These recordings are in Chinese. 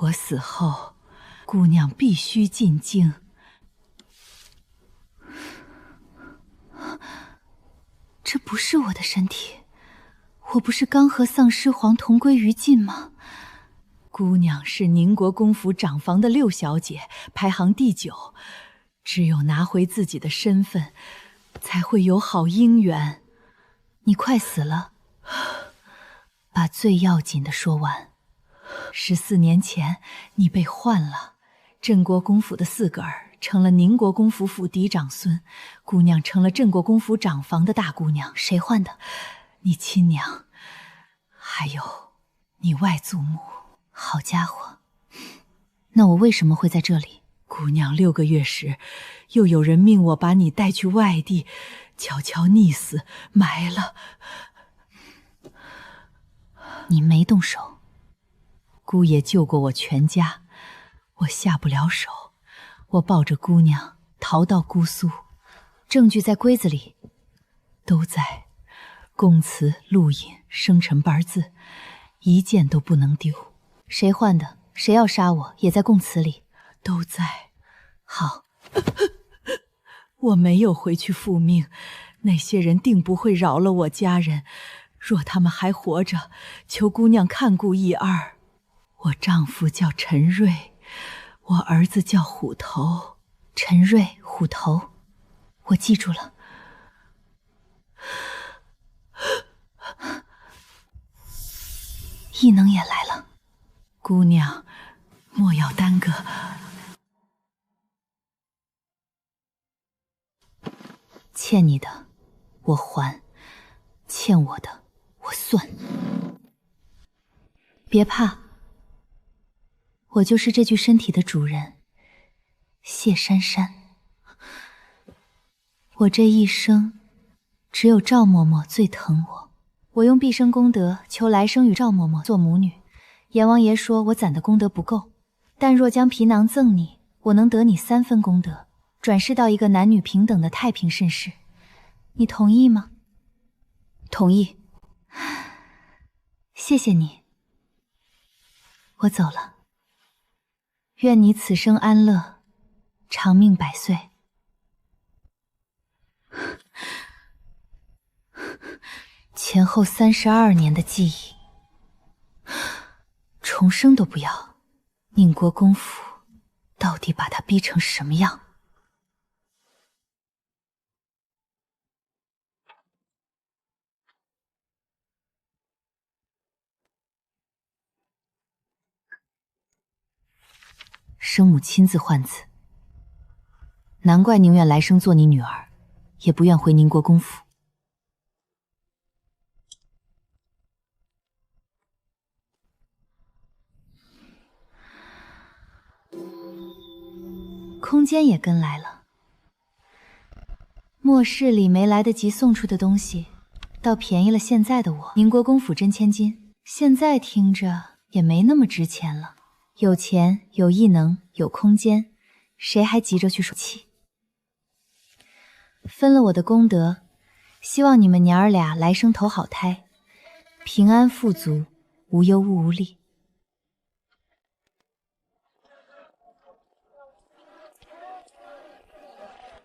我死后，姑娘必须进京。这不是我的身体，我不是刚和丧尸皇同归于尽吗？姑娘是宁国公府长房的6小姐，排行第9，只有拿回自己的身份，才会有好姻缘。你快死了，把最要紧的说完。14年前，你被换了，镇国公府的4个儿成了宁国公府府嫡长孙，姑娘成了镇国公府长房的大姑娘。谁换的？你亲娘，还有你外祖母。好家伙，那我为什么会在这里？姑娘6个月时，又有人命我把你带去外地，悄悄溺死，埋了。你没动手。姑爷救过我全家，我下不了手。我抱着姑娘逃到姑苏，证据在柜子里，都在，供词、录影、生辰八字，一件都不能丢。谁换的？谁要杀我，也在供词里，都在。好，我没有回去复命，那些人定不会饶了我家人。若他们还活着，求姑娘看顾一二。我丈夫叫陈瑞，我儿子叫虎头。陈瑞，虎头，我记住了。异能也来了，姑娘，莫要耽搁。欠你的，我还；欠我的，我算。别怕，我就是这具身体的主人，谢珊珊。我这一生，只有赵嬷嬷最疼我。我用毕生功德求来生与赵嬷嬷做母女。阎王爷说我攒的功德不够，但若将皮囊赠你，我能得你3分功德，转世到一个男女平等的太平盛世。你同意吗？同意。谢谢你，我走了。愿你此生安乐，长命100岁。前后32年的记忆，重生都不要。宁国公府到底把他逼成什么样？生母亲自换子，难怪宁愿来生做你女儿，也不愿回宁国公府。空间也跟来了，末世里没来得及送出的东西，倒便宜了现在的我。宁国公府真千金，现在听着也没那么值钱了。有钱，有异能，有空间，谁还急着去手气？分了我的功德，希望你们娘儿俩来生投好胎，平安富足，无忧无虑。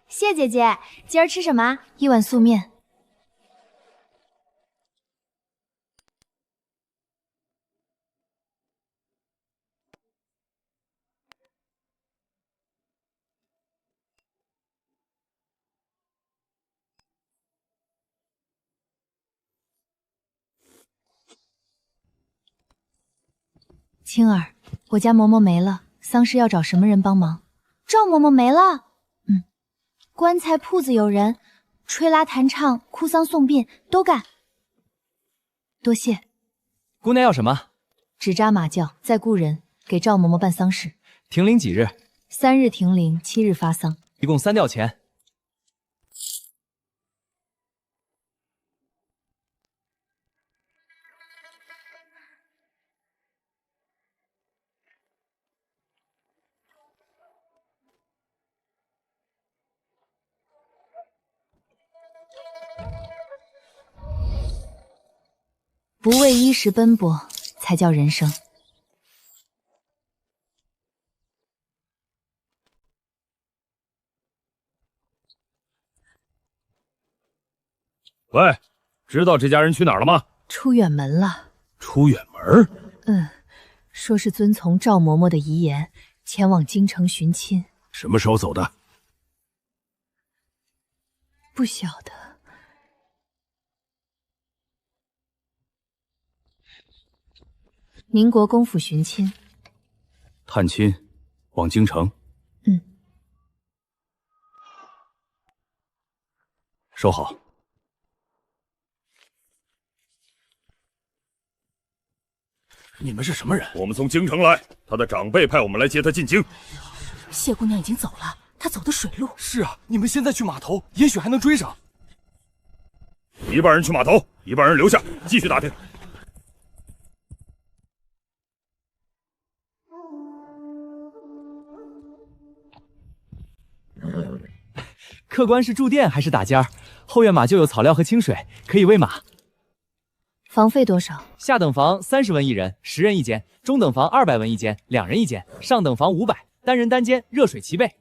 谢姐姐，今儿吃什么？1碗素面。青儿，我家嬷嬷没了，丧事要找什么人帮忙？赵嬷嬷没了。棺材铺子有人，吹拉弹唱、哭丧送殡都干。多谢。姑娘要什么？纸扎马轿，再雇人给赵嬷嬷办丧事。停灵几日？3日停灵，7日发丧，一共3吊钱。不为衣食奔波，才叫人生。喂，知道这家人去哪儿了吗？出远门了。出远门？说是遵从赵嬷嬷的遗言，前往京城寻亲。什么时候走的？不晓得。宁国公府寻亲。探亲，往京城。收好。你们是什么人？我们从京城来，他的长辈派我们来接他进京。谢姑娘已经走了，她走的水路。是啊，你们现在去码头，也许还能追上。一半人去码头，一半人留下，继续打听。客官是住店还是打尖儿？后院马厩有草料和清水，可以喂马。房费多少？下等房30文一人，10人一间；中等房200文一间，2人一间；上等房500，单人单间，热水齐备。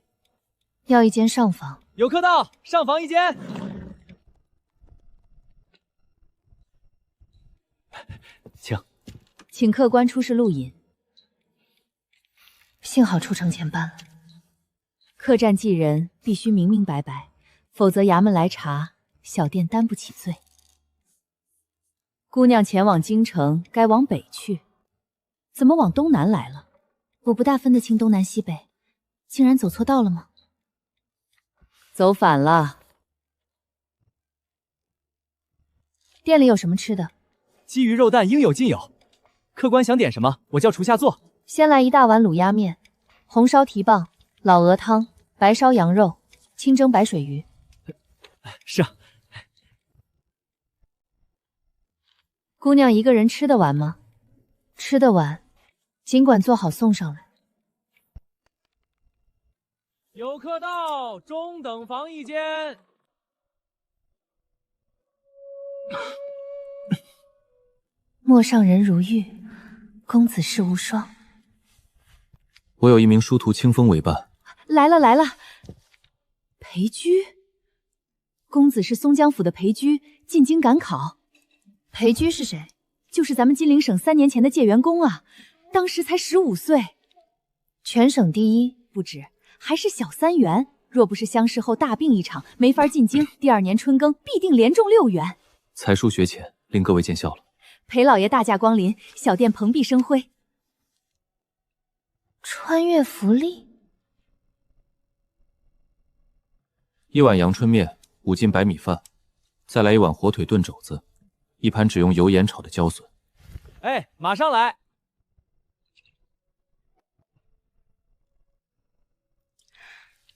要一间上房。有客到，上房一间。请客官出示录引。幸好出城前办了。客栈寄人必须明明白白，否则衙门来查，小店担不起罪。姑娘前往京城，该往北去，怎么往东南来了？我不大分得清东南西北，竟然走错道了吗？走反了。店里有什么吃的？鸡鱼肉蛋应有尽有。客官想点什么？我叫厨下做。先来1大碗卤鸭面，红烧蹄膀、老鹅汤、白烧羊肉、清蒸白水鱼。是啊。姑娘一个人吃得完吗？吃得完，尽管做好送上来。有客到，中等房一间。陌上人如玉，公子世无双。我有一名殊途清风为伴。来了来了，裴居，公子是松江府的裴居，进京赶考。裴居是谁？就是咱们金陵省3年前的解元公啊，当时才15岁，全省第一不止，还是小3元。若不是乡试后大病一场，没法进京，第2年春耕必定连中6元。才疏学浅，令各位见笑了。裴老爷大驾光临，小店蓬荜生辉。穿越福利1碗阳春面，5斤白米饭，再来1碗火腿炖肘子，1盘只用油盐炒的椒笋。哎，马上来。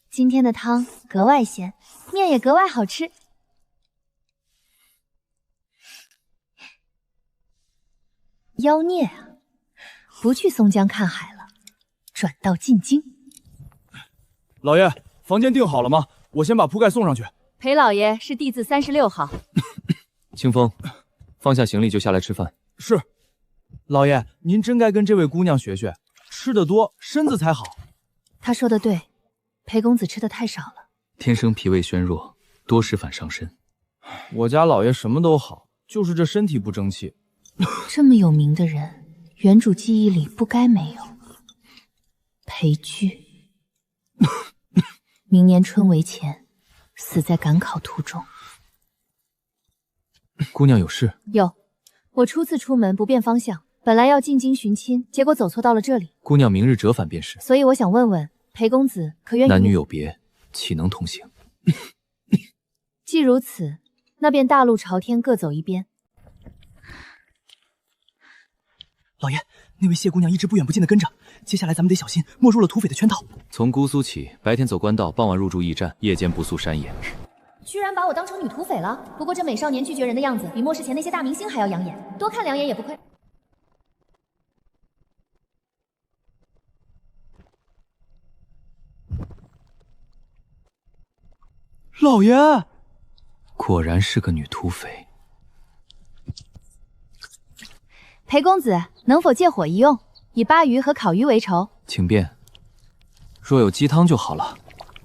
今天的汤格外鲜，面也格外好吃。妖孽啊，不去松江看海了，转到进京。老爷，房间订好了吗？我先把铺盖送上去。裴老爷是地字36号。清风，放下行李就下来吃饭。是。老爷，您真该跟这位姑娘学学，吃得多，身子才好。他说的对，裴公子吃的太少了。天生脾胃虚弱，多食反伤身。我家老爷什么都好，就是这身体不争气。这么有名的人，原主记忆里不该没有。裴居，明年春闱前死在赶考途中。姑娘有事？有，我初次出门不辨方向，本来要进京寻亲，结果走错到了这里。姑娘明日折返便是。所以我想问问裴公子，可愿意？男女有别，岂能同行？既如此，那便大路朝天，各走一边。老爷，那位谢姑娘一直不远不近的跟着，接下来咱们得小心，没入了土匪的圈套。从姑苏起，白天走官道，傍晚入驻驿站，夜间不宿山野。居然把我当成女土匪了。不过这美少年拒绝人的样子，比末世前那些大明星还要养眼，多看2眼也不亏。老爷，果然是个女土匪。裴公子能否借火一用，以鲅鱼和烤鱼为酬？请便。若有鸡汤就好了。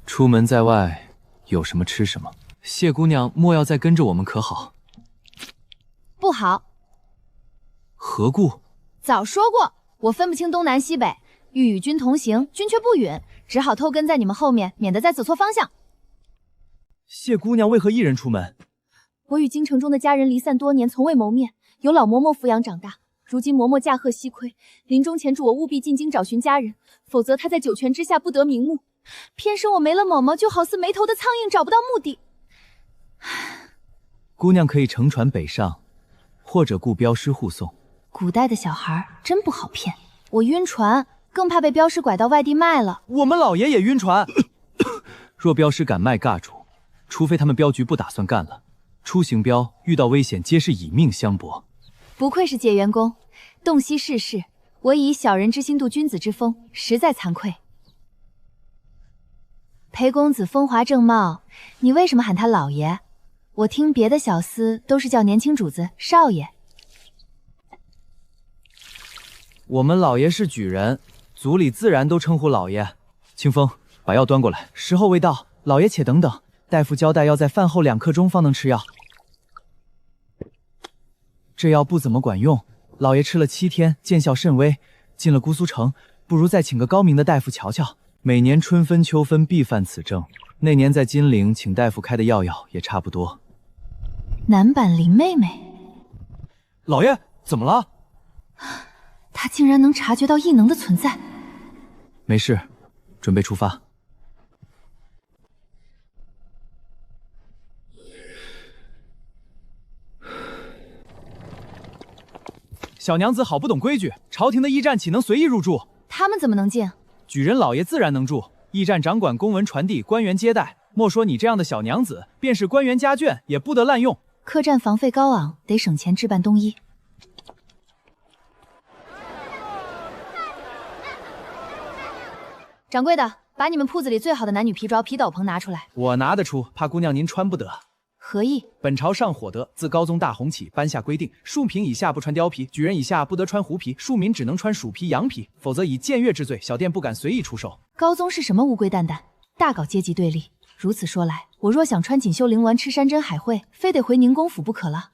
出门在外，有什么吃什么。谢姑娘莫要再跟着我们可好？不好。何故？早说过，我分不清东南西北，欲与君同行，君却不允，只好偷跟在你们后面，免得再走错方向。谢姑娘为何一人出门？我与京城中的家人离散多年，从未谋面，由老嬷嬷抚养长大。如今嬷嬷驾鹤西归，临终前嘱我务必进京找寻家人，否则她在九泉之下不得瞑目。偏生我没了嬷嬷，就好似没头的苍蝇找不到目的。姑娘可以乘船北上，或者雇镖师护送。古代的小孩真不好骗，我晕船，更怕被镖师拐到外地卖了。我们老爷也晕船。若镖师敢卖尬主，除非他们镖局不打算干了，出行镖遇到危险皆是以命相搏。不愧是解元公，洞悉世事，我以小人之心度君子之风，实在惭愧。裴公子风华正茂，你为什么喊他老爷？我听别的小厮都是叫年轻主子少爷。我们老爷是举人，族里自然都称呼老爷。清风，把药端过来，时候未到，老爷且等等。大夫交代要在饭后2刻钟方能吃药。这药不怎么管用，老爷吃了7天，见效甚微。进了姑苏城，不如再请个高明的大夫瞧瞧。每年春分秋分必犯此症，那年在金陵请大夫开的药也差不多。男版林妹妹，老爷怎么了？她竟然能察觉到异能的存在。没事，准备出发。小娘子好不懂规矩，朝廷的驿站岂能随意入住？他们怎么能进？举人老爷自然能住，驿站掌管公文传递，官员接待。莫说你这样的小娘子，便是官员家眷，也不得滥用。客栈房费高昂，得省钱置办冬衣。掌柜的，把你们铺子里最好的男女皮着、皮斗篷拿出来。我拿得出，怕姑娘您穿不得。何意？本朝上火德，自高宗大洪起颁下规定，庶品以下不穿貂皮，举人以下不得穿狐皮，庶民只能穿鼠皮、羊皮，否则以僭越治罪。小店不敢随意出售。高宗是什么乌龟蛋蛋？大搞阶级对立。如此说来，我若想穿锦绣绫鸾吃山珍海惠，非得回宁公府不可了。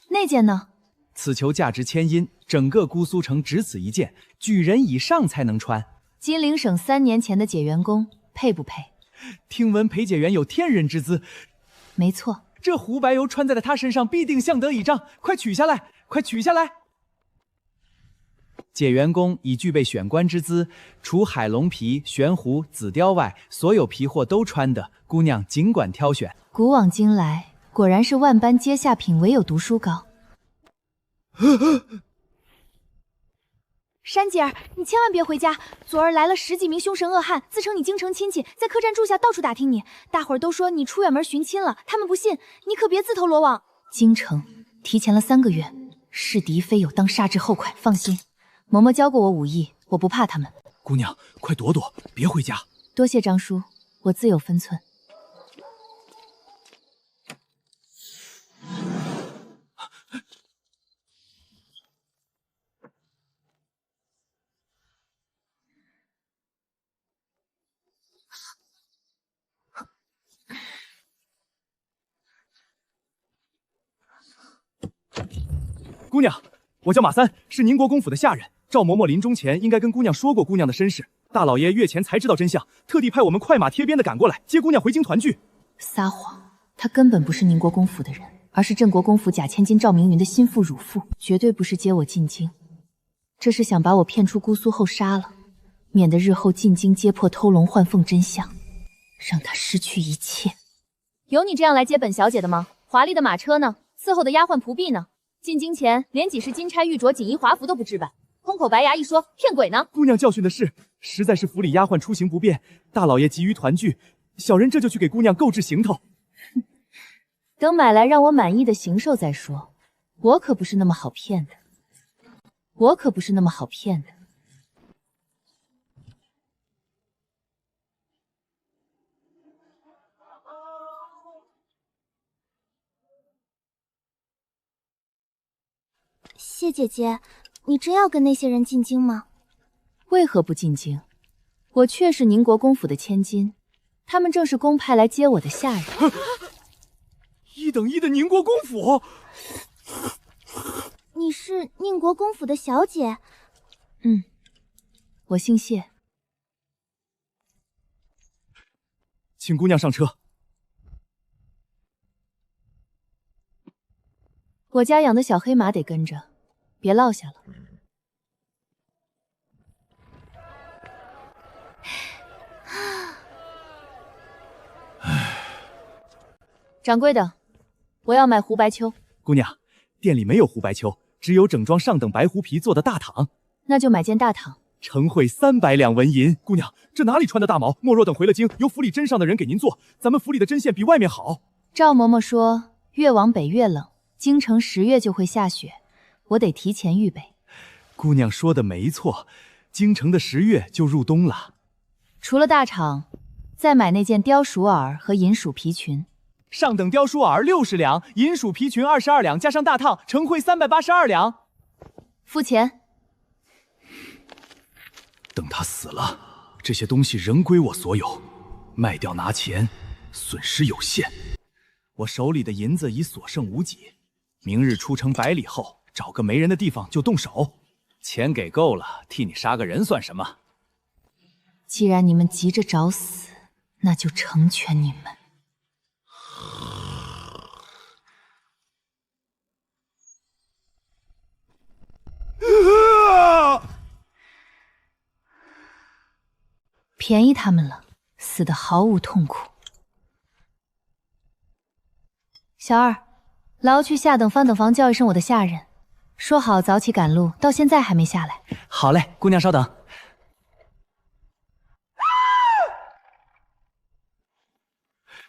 那件呢？此裘价值1000银，整个姑苏城只此一件，举人以上才能穿。金陵省3年前的解元宫，配不配？听闻裴解元有天人之姿。没错，这胡白油穿在了他身上，必定相得益彰。快取下来，快取下来！解元宫已具备选官之资，除海龙皮、玄狐、紫貂外，所有皮货都穿的，姑娘尽管挑选。古往今来，果然是万般皆下品，唯有读书高。珊姐儿，你千万别回家！昨儿来了10几名凶神恶汉，自称你京城亲戚，在客栈住下，到处打听你。大伙儿都说你出远门寻亲了，他们不信，你可别自投罗网。京城提前了3个月，是敌非友，当杀之后快。放心，嬷嬷教过我武艺，我不怕他们。姑娘，快躲躲，别回家。多谢张叔，我自有分寸。姑娘，我叫马三，是宁国公府的下人。赵嬷嬷临终前应该跟姑娘说过姑娘的身世，大老爷月前才知道真相，特地派我们快马贴鞭的赶过来接姑娘回京团聚。撒谎，她根本不是宁国公府的人，而是镇国公府假千金赵明云的心腹乳妇，绝对不是接我进京。这是想把我骗出姑苏后杀了，免得日后进京揭破偷龙换凤真相，让她失去一切。有你这样来接本小姐的吗？华丽的马车呢？伺候的丫鬟仆婢呢？进京前连几世金钗玉镯锦衣华服都不置办，空口白牙一说，骗鬼呢！姑娘教训的是，实在是府里丫鬟出行不便，大老爷急于团聚，小人这就去给姑娘购置行头。等买来让我满意的行兽再说，我可不是那么好骗的，我可不是那么好骗的。谢姐姐，你真要跟那些人进京吗？为何不进京？我确是宁国公府的千金，他们正是公派来接我的下人。1等1的宁国公府。你是宁国公府的小姐？我姓谢。请姑娘上车。我家养的小黑马得跟着，别落下了。掌柜的，我要买胡白秋。姑娘，店里没有胡白秋，只有整装上等白狐皮做的大氅。那就买件大氅。承会300两纹银。姑娘，这哪里穿的大毛？莫若等回了京，由府里针上的人给您做。咱们府里的针线比外面好。赵嬷嬷说，越往北越冷，京城10月就会下雪，我得提前预备。姑娘说的没错，京城的10月就入冬了。除了大氅，再买那件貂鼠耳和银鼠皮裙。上等貂鼠耳60两，银鼠皮裙22两，加上大炕，承会382两。付钱。等他死了，这些东西仍归我所有，卖掉拿钱，损失有限。我手里的银子已所剩无几，明日出城100里后，找个没人的地方就动手。钱给够了，替你杀个人算什么？既然你们急着找死，那就成全你们。便宜他们了，死得毫无痛苦。小二，劳去下等方等房叫一声我的下人，说好早起赶路，到现在还没下来。好嘞，姑娘稍等。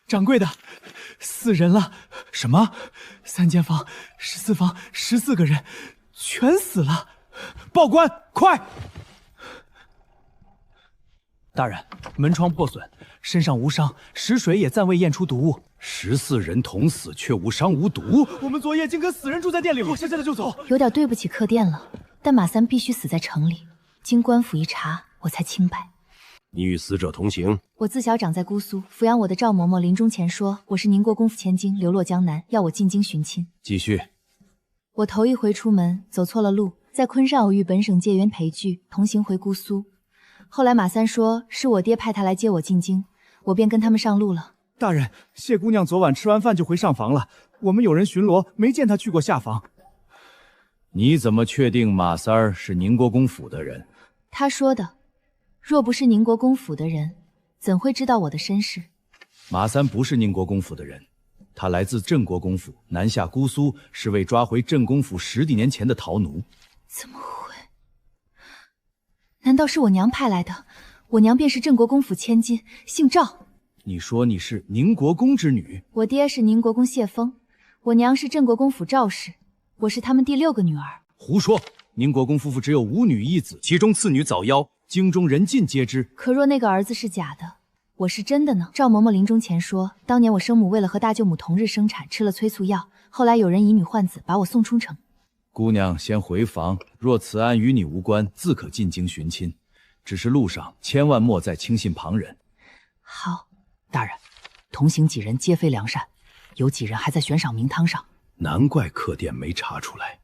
掌柜的，死人了！什么？3间房、14房、14个人，全死了！报官，快！大人，门窗破损，身上无伤，食水也暂未验出毒物。14人同死，却无伤无毒。我们昨夜竟跟死人住在店里，我现在就走。有点对不起客店了，但马三必须死在城里，经官府一查，我才清白。你与死者同行？我自小长在姑苏，抚养我的赵嬷嬷临终前说，我是宁国公府千金，流落江南，要我进京寻亲。继续。我头一回出门，走错了路，在昆山偶遇本省解元裴矩，同行回姑苏。后来马三说是我爹派他来接我进京，我便跟他们上路了。大人，谢姑娘昨晚吃完饭就回上房了，我们有人巡逻，没见她去过下房。你怎么确定马三儿是宁国公府的人？他说的，若不是宁国公府的人，怎会知道我的身世？马三不是宁国公府的人，他来自镇国公府，南下姑苏，是为抓回镇公府10几年前的逃奴。怎么会？难道是我娘派来的？我娘便是镇国公府千金，姓赵。你说你是宁国公之女？我爹是宁国公谢峰，我娘是镇国公府赵氏，我是他们第6个女儿。胡说！宁国公夫妇只有5女1子，其中次女早夭，京中人尽皆知。可若那个儿子是假的，我是真的呢？赵嬷嬷临终前说，当年我生母为了和大舅母同日生产，吃了催促药，后来有人以女换子，把我送出城。姑娘先回房，若此案与你无关，自可进京寻亲。只是路上千万莫再轻信旁人。好，大人，同行几人皆非良善，有几人还在悬赏名汤上。难怪客店没查出来。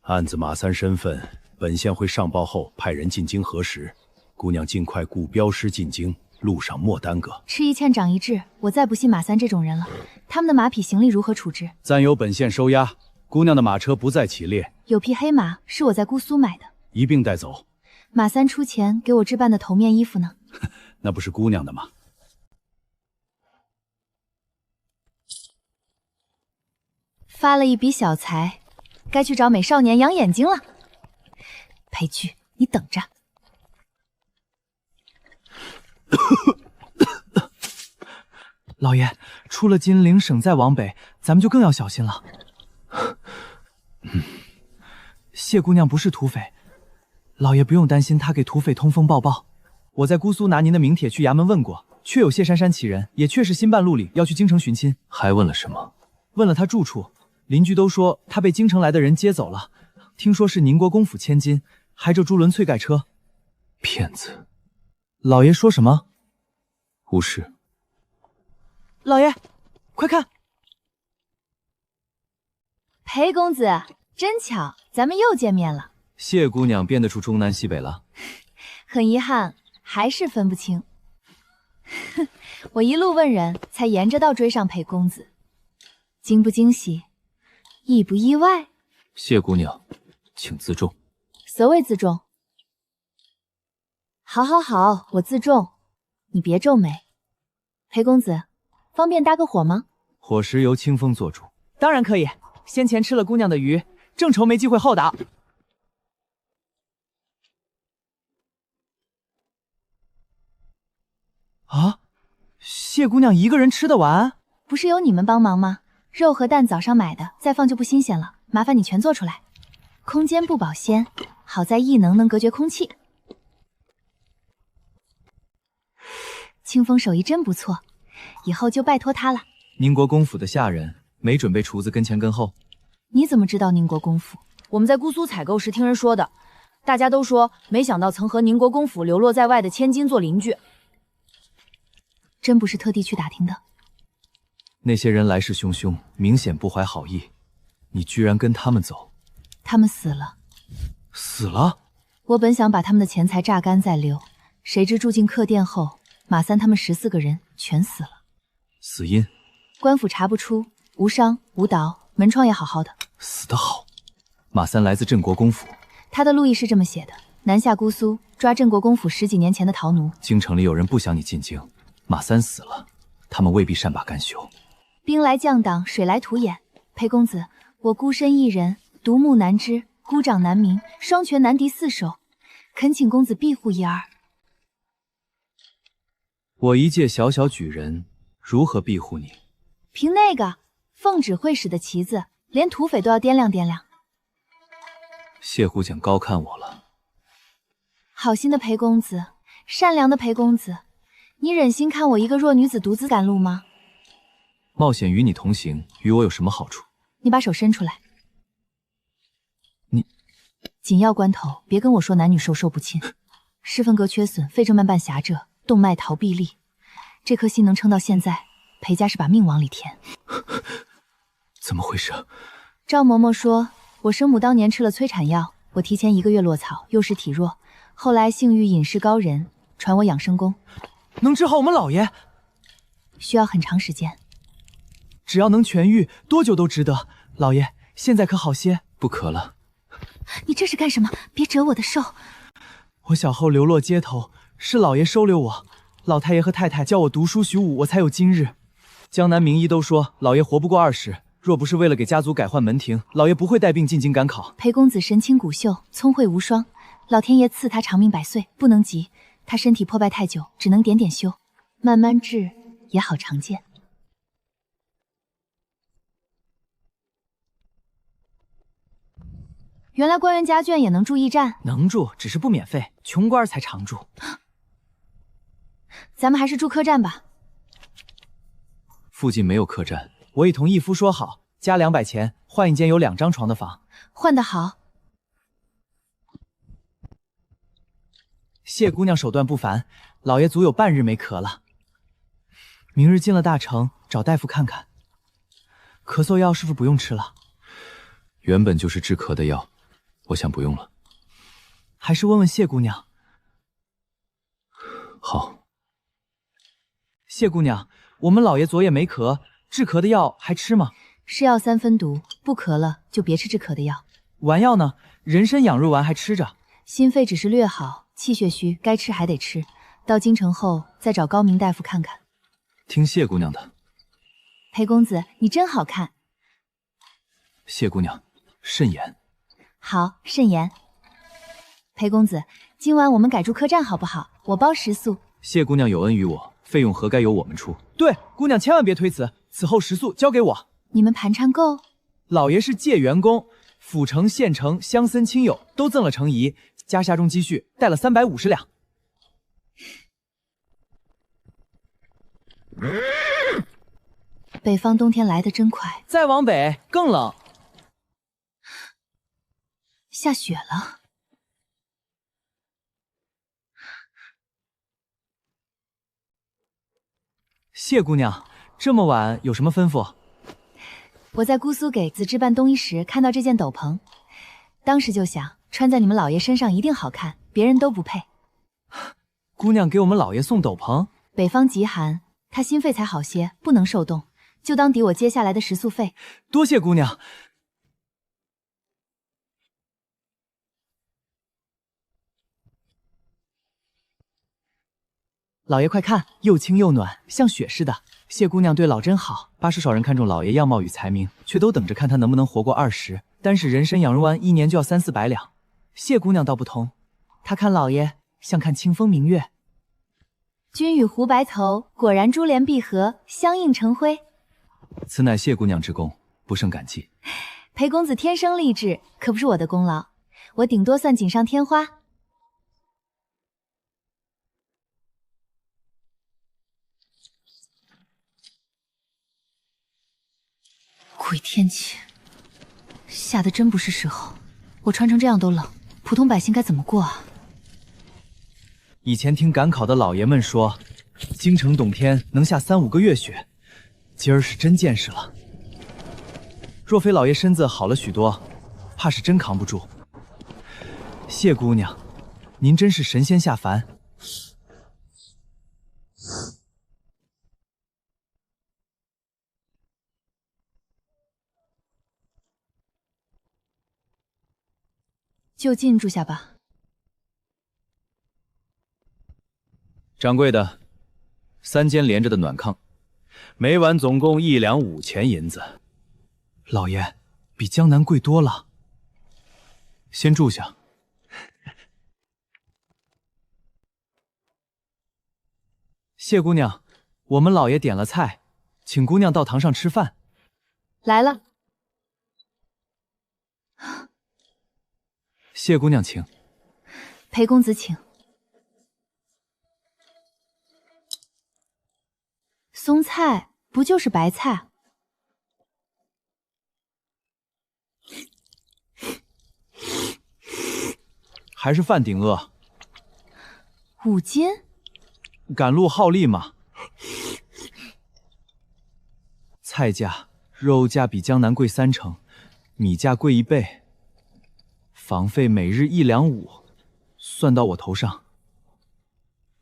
案子马三身份，本县会上报后派人进京核实。姑娘尽快雇镖师进京，路上莫耽搁。吃一堑长一智，我再不信马三这种人了。他们的马匹行李如何处置？暂由本县收押。姑娘的马车不在其列，有匹黑马是我在姑苏买的，一并带走。马三出钱给我置办的头面衣服呢？那不是姑娘的吗？发了一笔小财，该去找美少年养眼睛了。裴矩，你等着。老爷，出了金陵省再往北，咱们就更要小心了。谢姑娘不是土匪，老爷不用担心她给土匪通风报报。我在姑苏拿您的名帖去衙门问过，确有谢珊珊其人，也确实新办路里要去京城寻亲。还问了什么？问了她住处，邻居都说她被京城来的人接走了，听说是宁国公府千金，还着朱轮翠盖车。骗子！老爷说什么？无事。老爷，快看！裴公子，真巧，咱们又见面了。谢姑娘辨得出中南西北了？很遗憾，还是分不清。我一路问人，才沿着道追上裴公子。惊不惊喜？意不意外？谢姑娘，请自重。所谓自重，好，好，好，我自重，你别皱眉。裴公子，方便搭个伙吗？伙食由清风做主。当然可以，先前吃了姑娘的鱼，正愁没机会厚打。啊，谢姑娘一个人吃得完？不是有你们帮忙吗？肉和蛋早上买的，再放就不新鲜了，麻烦你全做出来。空间不保鲜，好在异能隔绝空气。清风手艺真不错，以后就拜托他了。宁国公府的下人没准备厨子跟前跟后。你怎么知道宁国公府？我们在姑苏采购时听人说的，大家都说没想到曾和宁国公府流落在外的千金做邻居。真不是特地去打听的。那些人来势汹汹，明显不怀好意，你居然跟他们走？他们死了。死了？我本想把他们的钱财榨干再溜，谁知住进客店后，马三他们14个人全死了。死因？官府查不出，无伤无倒，门窗也好好的。死得好。马三来自镇国公府，他的路易是这么写的：南下姑苏，抓镇国公府10几年前的逃奴。京城里有人不想你进京，马三死了，他们未必善罢甘休。兵来将挡，水来土掩。裴公子，我孤身一人，独木难支，孤掌难鸣，双拳难敌4手，恳请公子庇护一二。我一介小小举人，如何庇护你？凭那个奉旨会使的旗子，连土匪都要掂量掂量。谢姑娘高看我了。好心的裴公子，善良的裴公子，你忍心看我一个弱女子独自赶路吗？冒险与你同行，与我有什么好处？你把手伸出来。你紧要关头，别跟我说男女授受不亲。室分隔缺损，肺正慢半狭窄，动脉逃避力。这颗心能撑到现在，裴家是把命往里填。怎么回事？赵嬷嬷说，我生母当年吃了催产药，我提前1个月落草，幼时体弱，后来幸遇隐士高人，传我养生功。能治好我们老爷？需要很长时间。只要能痊愈，多久都值得。老爷，现在可好些？不可了。你这是干什么？别折我的寿。我小后流落街头，是老爷收留我，老太爷和太太教我读书习武，我才有今日。江南名医都说老爷活不过20，若不是为了给家族改换门庭，老爷不会带病进京赶考。裴公子神清骨秀，聪慧无双，老天爷赐他长命100岁，不能急。他身体破败太久，只能点点修，慢慢治也好常见。原来官员家眷也能住驿站？能住，只是不免费，穷官才常住。咱们还是住客栈吧。附近没有客栈，我已同义夫说好，加200钱换一间有2张床的房。换得好。谢姑娘手段不凡，老爷足有半日没咳了。明日进了大城，找大夫看看。咳嗽药是不是不用吃了？原本就是治咳的药，我想不用了。还是问问谢姑娘。好。谢姑娘，我们老爷昨夜没咳，治咳的药还吃吗？是药3分毒，不咳了就别吃治咳的药。丸药呢？人参养润丸还吃着。心肺只是略好，气血虚，该吃还得吃。到京城后再找高明大夫看看。听谢姑娘的。裴公子，你真好看。谢姑娘，慎言。好，慎言。裴公子，今晚我们改住客栈好不好？我包食宿。谢姑娘有恩于我，费用何该由我们出？对，姑娘千万别推辞，此后食宿交给我。你们盘缠够？老爷是借员工，府城、县城、乡绅亲友都赠了程仪，家下中积蓄带了350两。北方冬天来得真快，再往北更冷。下雪了。谢姑娘，这么晚有什么吩咐？我在姑苏给子置办冬衣时看到这件斗篷，当时就想穿在你们老爷身上一定好看，别人都不配。姑娘给我们老爷送斗篷，北方极寒，他心肺才好些，不能受冻，就当抵我接下来的食宿费。多谢姑娘。老爷快看，又轻又暖，像雪似的。谢姑娘对老真好，巴氏少人看中老爷样貌与才名，却都等着看他能不能活过20。单是人参羊肉丸，1年就要300-400两。谢姑娘倒不同，她看老爷像看清风明月。君与胡白头，果然珠联璧合，相映成辉。此乃谢姑娘之功，不胜感激。裴公子天生丽质，可不是我的功劳，我顶多算锦上添花。鬼天气，下的真不是时候。我穿成这样都冷，普通百姓该怎么过啊？以前听赶考的老爷们说，京城冬天能下3-5个月雪，今儿是真见识了。若非老爷身子好了许多，怕是真扛不住。谢姑娘，您真是神仙下凡。就近住下吧。掌柜的，3间连着的暖炕，每晚总共1两5钱银子。老爷，比江南贵多了。先住下。谢姑娘，我们老爷点了菜，请姑娘到堂上吃饭。来了。谢姑娘请。裴公子请。松菜不就是白菜？还是饭顶饿。5斤？赶路耗力嘛。菜价、肉价比江南贵3成，米价贵1倍。房费每日1两5，算到我头上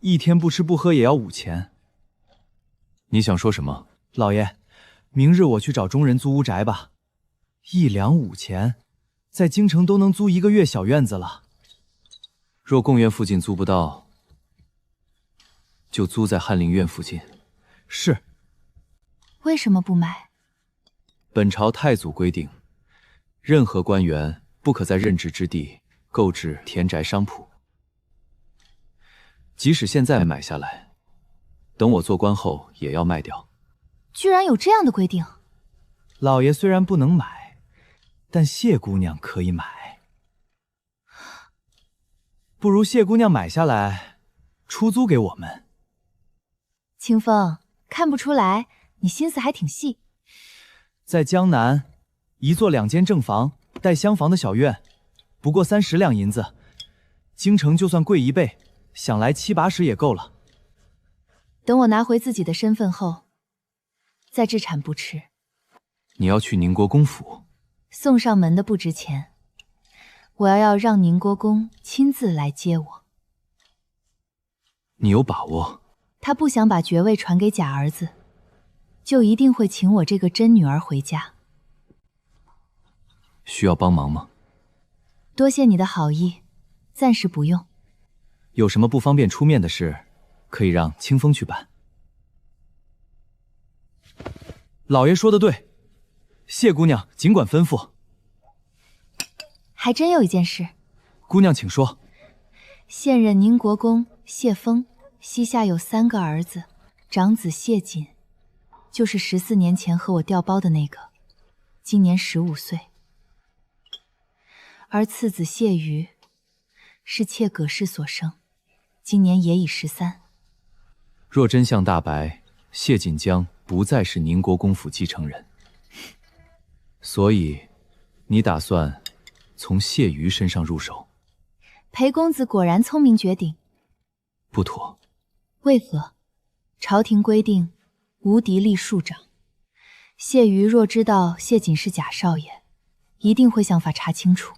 ，1天不吃不喝也要5钱。你想说什么？老爷，明日我去找中人租屋宅吧。1两5钱，在京城都能租1个月小院子了。若贡院附近租不到，就租在翰林院附近。是。为什么不买？本朝太祖规定，任何官员不可在任职之地购置田宅商铺。即使现在买下来，等我做官后也要卖掉。居然有这样的规定！老爷虽然不能买，但谢姑娘可以买。不如谢姑娘买下来，出租给我们。清风，看不出来，你心思还挺细。在江南，一座2间正房带厢房的小院，不过30两银子。京城就算贵1倍，想来70-80也够了。等我拿回自己的身份后，再置产不迟。你要去宁国公府？送上门的不值钱，我要让宁国公亲自来接我。你有把握？他不想把爵位传给假儿子，就一定会请我这个真女儿回家。需要帮忙吗？多谢你的好意，暂时不用。有什么不方便出面的事，可以让清风去办。老爷说的对，谢姑娘尽管吩咐。还真有一件事。姑娘请说。现任宁国公谢峰膝下有3个儿子，长子谢瑾，就是14年前和我调包的那个，今年15岁。而次子谢瑜是妾葛氏所生，今年也已13。若真相大白，谢瑾将不再是宁国公府继承人。所以，你打算从谢瑜身上入手？裴公子果然聪明绝顶。不妥。为何？朝廷规定无嫡立庶长，谢瑜若知道谢瑾是假少爷，一定会想法查清楚。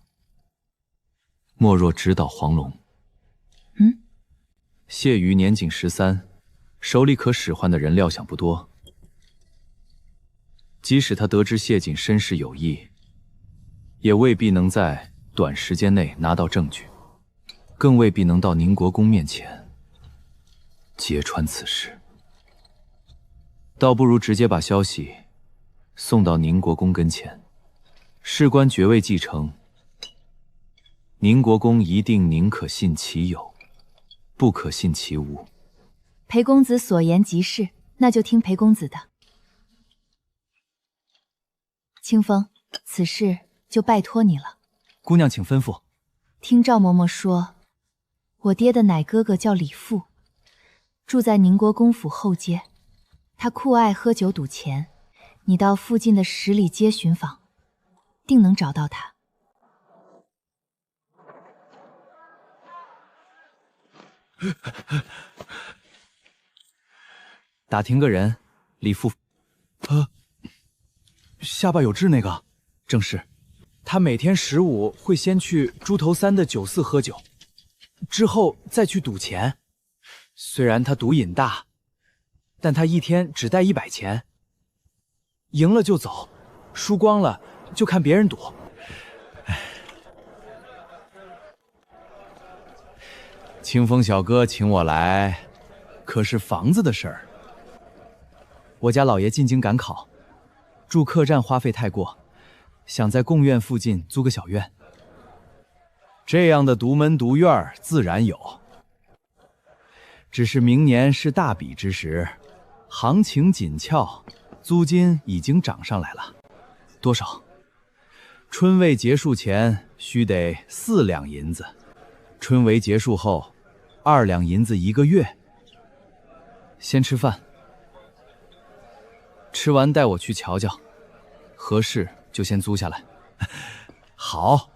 莫若知道黄龙。谢瑜年仅13，手里可使唤的人料想不多。即使他得知谢瑾身世有异，也未必能在短时间内拿到证据，更未必能到宁国公面前揭穿此事。倒不如直接把消息送到宁国公跟前，事关爵位继承，宁国公一定宁可信其有，不可信其无。裴公子所言极是，那就听裴公子的。清风，此事就拜托你了。姑娘请吩咐。听赵嬷嬷说，我爹的奶哥哥叫李富，住在宁国公府后街，他酷爱喝酒赌钱，你到附近的10里街寻访，定能找到他。打听个人，李富，下巴有痣那个，正是。他每天15会先去猪头3的酒肆喝酒，之后再去赌钱。虽然他赌瘾大，但他一天只带100钱，赢了就走，输光了就看别人赌。清风小哥请我来，可是房子的事儿。我家老爷进京赶考，住客栈花费太过，想在贡院附近租个小院。这样的独门独院自然有，只是明年是大比之时，行情紧俏，租金已经涨上来了。多少？春未结束前须得4两银子，春闱结束后2两银子1个月。先吃饭，吃完带我去瞧瞧，合适就先租下来。好。